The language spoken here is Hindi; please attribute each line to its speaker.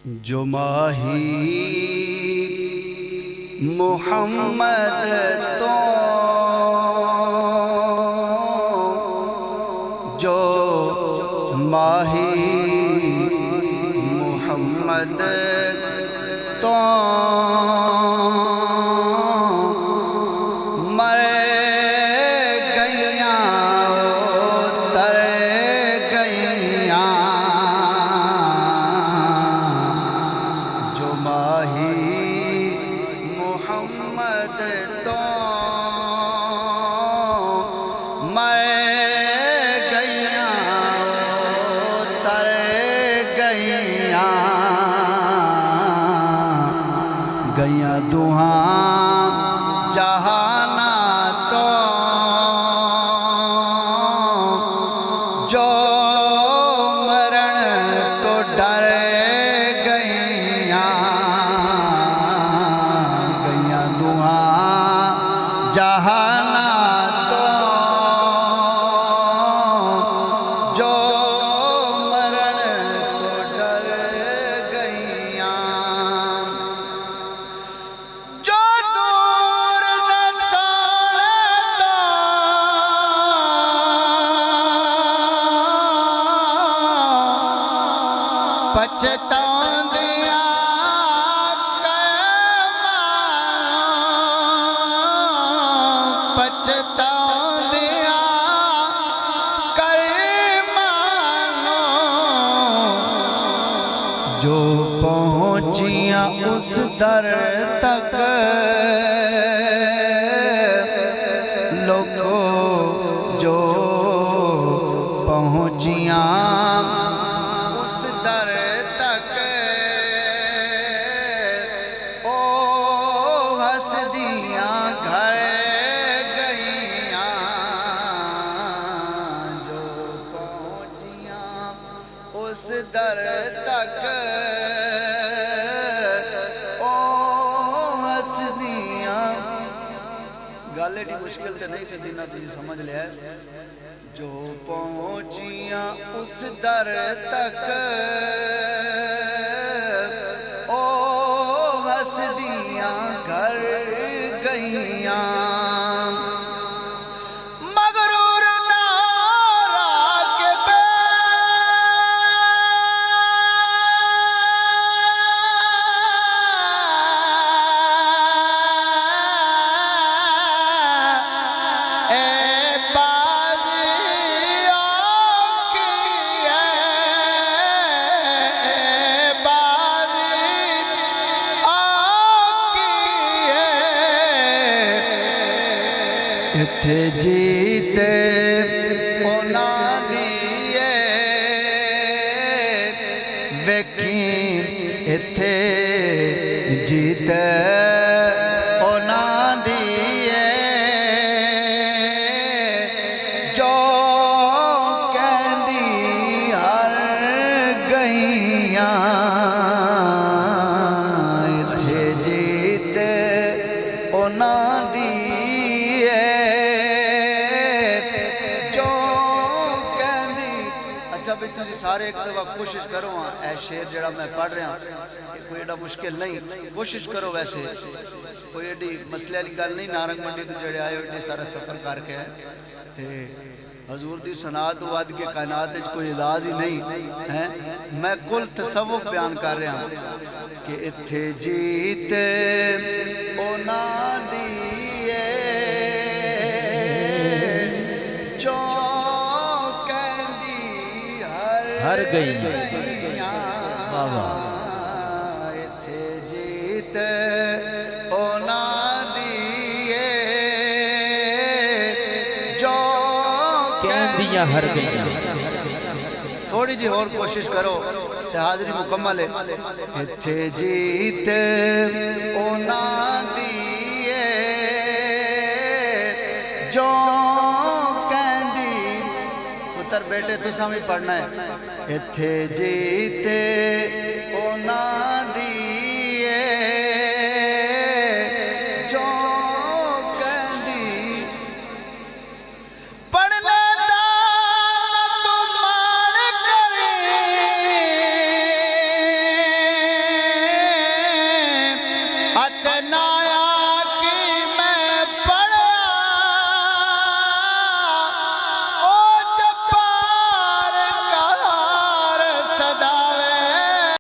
Speaker 1: जो माही मोहम्मद तो जो माही मोहम्मद तो मर गईया तर गईया जो माही मोहम्मद तो मर गईया तर गईया गईया दुहा जहाना तो जो मरण तो डर गईया गईया दुआ जहाना तो जो मरण तो डर गईया जो दूर न साले तो पछताउंदिया पछताउंदिया कर मानो जो पहुंचिया उस दर तक लोगो जो पहुंचिया उस दर तक ओ हसदियां घर गईया जो पहुंचिया उस दर तक ओ हसदियां गल एडी मुश्किल तो नहीं सी जिन्ना तुझे समझ लिया जो पहुंचिया उस दर तक ओ हसदियां घर गईया मगरूर नारा के इत्थे जीते ओना दिए वेखी इत्थे जीते ओना दिए जो कहंदी हर गईया इत्थे जीते ओना दिए भी तुम सारे एक दफा कोशिश करो ऐ शेर जड़ा मैं पढ़ रहा कोई एडा मुश्किल नहीं कोशिश करो वैसे कोई एडी मसले वाली गल नहीं नारंग मंडी तो जड़े आए एडे सारा सफर करके ते हजूर दी सना तो वध के कायनात विच कोई इजाज ही नहीं है मैं कुल तसव्वुफ बयान कर रहा कि इत्थे जीत ओना दिए जो
Speaker 2: हर गई
Speaker 1: इत्थे जीत ओना दिए जो
Speaker 2: कहंदियां हर गई
Speaker 1: थोड़ी जी और कोशिश करो ते हाजरी मुकम्मल है इत्थे जीत ओना दिए जो पुत्र बेटे तुसा भी पढ़ना है इत्थे जीते